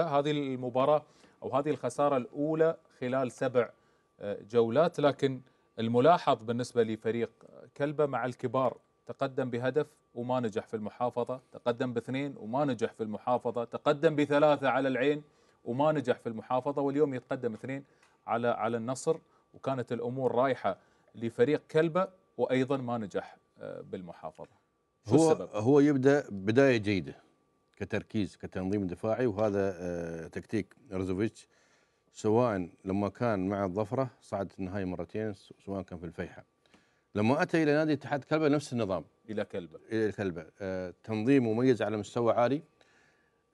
هذه المباراة أو هذه الخسارة الأولى خلال 7 جولات، لكن الملاحظ بالنسبة لفريق كلبة مع الكبار تقدم بهدف وما نجح في المحافظة، تقدم ب2 وما نجح في المحافظة، تقدم ب3 على العين وما نجح في المحافظة، واليوم يتقدم 2 على النصر، وكانت الأمور رايحة لفريق كلبة وأيضا ما نجح بالمحافظة. شو السبب؟ هو يبدأ بداية جيدة كتركيز كتنظيم دفاعي، وهذا تكتيك رزوفيتش، سواء لما كان مع الظفرة صعد النهائي مرتين، سواء كان في الفيحة، لما أتى إلى نادي اتحاد كلبة نفس النظام. إلى كلبة تنظيم مميز على مستوى عالي،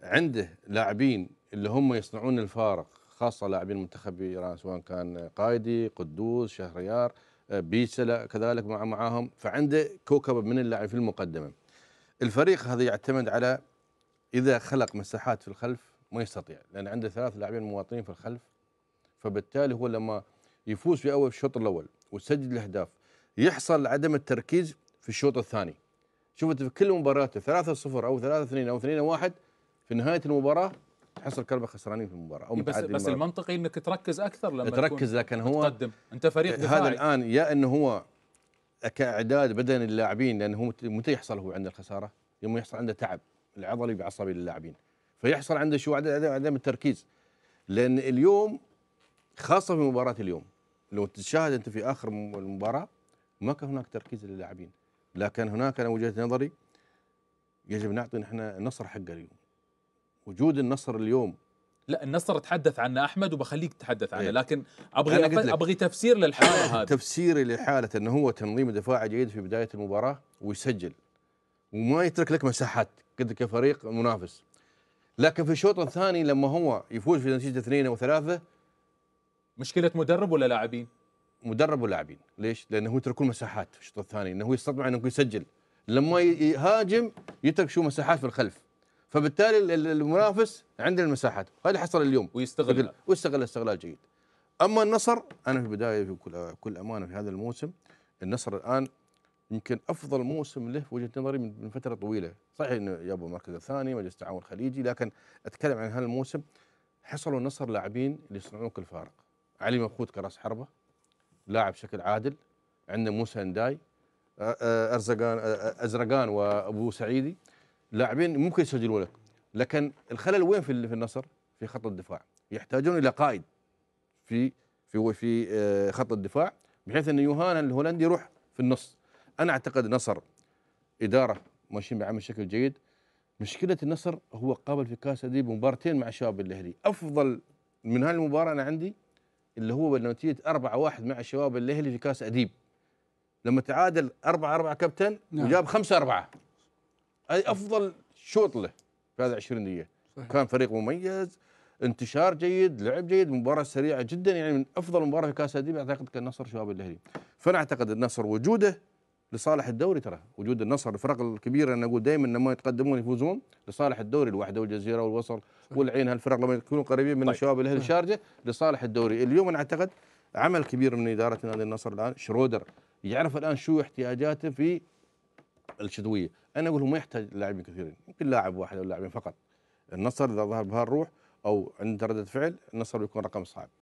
عنده لاعبين اللي هم يصنعون الفارق، خاصة لاعبين منتخب إيران سواء كان قايدي، قدوس، شهريار، بيسلا كذلك معاهم، فعنده كوكب من اللاعبين في المقدمة. الفريق هذا يعتمد على إذا خلق مساحات في الخلف ما يستطيع، لأن عنده 3 لاعبين مواطنين في الخلف، فبالتالي هو لما يفوز في أول الشوط الأول ويسجل الأهداف يحصل عدم التركيز في الشوط الثاني. شوفت في كل مباراته 3-0 أو 3-2 أو 2-1، في نهاية المباراة تحصل كلبة خسرانين في المباراة أو بس متعادلين. بس المنطقي انك تركز اكثر لما تركز، لكن هو متقدم، انت فريق دفاعي. هذا الآن يا انه هو كاعداد بدني للاعبين، لانه هو متى يحصل هو عند الخساره؟ يوم يحصل عنده تعب العضلي بعصبي للاعبين، فيحصل عنده شو عدم التركيز. لان اليوم خاصه في مباراه اليوم لو تشاهد انت في اخر المباراه ما كان هناك تركيز للاعبين، لكن هناك انا وجهه نظري يجب نعطي نحن النصر حقه اليوم. وجود النصر اليوم، لا النصر تحدث عنه احمد وبخليك تتحدث عنه، إيه؟ لكن ابغي تفسير للحاله هذه. تفسيري لحاله انه هو تنظيم دفاعي جيد في بدايه المباراه ويسجل وما يترك لك مساحات قد كفريق منافس، لكن في الشوط الثاني لما هو يفوز في نتيجه 2 أو 3، مشكله مدرب ولا لاعبين؟ مدرب ولاعبين. ليش؟ لانه يتركون مساحات في الشوط الثاني، انه يستطيع انه يسجل، لما يهاجم يترك شو مساحات في الخلف، فبالتالي المنافس عنده المساحات، هذا حصل اليوم ويستغلها استغلال جيد. اما النصر، انا في البدايه في كل امانه في هذا الموسم، النصر الان يمكن افضل موسم له في وجهه نظري من فتره طويله، صحيح انه جابوا المركز الثاني مجلس التعاون الخليجي، لكن اتكلم عن هذا الموسم حصلوا النصر لاعبين اللي يصنعون كل فارق. علي مبخوت كراس حربه لاعب بشكل عادل، عندنا موسى انداي، ازرقان وابو سعيدي، لاعبين ممكن يسجلوا لك، لكن الخلل وين في النصر؟ في خط الدفاع، يحتاجون الى قائد في خط الدفاع، بحيث ان يوهان الهولندي يروح في النص. انا اعتقد النصر اداره ماشيين بعمل بشكل جيد. مشكله النصر هو قابل في كاس اديب مباراتين مع الشباب الاهلي، افضل من هالمباراه انا عندي اللي هو نتيجه 4-1 مع الشباب الاهلي في كاس اديب، لما تعادل 4-4 كابتن وجاب 5-4، هذه افضل شوط له في هذا 20 دقيقه. كان فريق مميز، انتشار جيد، لعب جيد، مباراه سريعه جدا، يعني من افضل مباراه في كاس اديب اعتقد كان النصر شباب الاهلي. فانا اعتقد النصر وجوده لصالح الدوري، ترى وجود النصر الفرق الكبيره انا اقول دائما لما يتقدمون يفوزون لصالح الدوري، الوحده والجزيره والوصل والعين، هالفرق لما يكونوا قريبين من الشباب الاهلي الشارجه لصالح الدوري. اليوم انا اعتقد عمل كبير من اداره نادي النصر الان، شرودر يعرف الان شو احتياجاته في الشتويه. انا اقول هو ما يحتاج لاعبين كثيرين، يمكن لاعب واحد او لاعبين فقط. النصر اذا ظهر بهالروح او عنده رده فعل، النصر بيكون رقم صعب.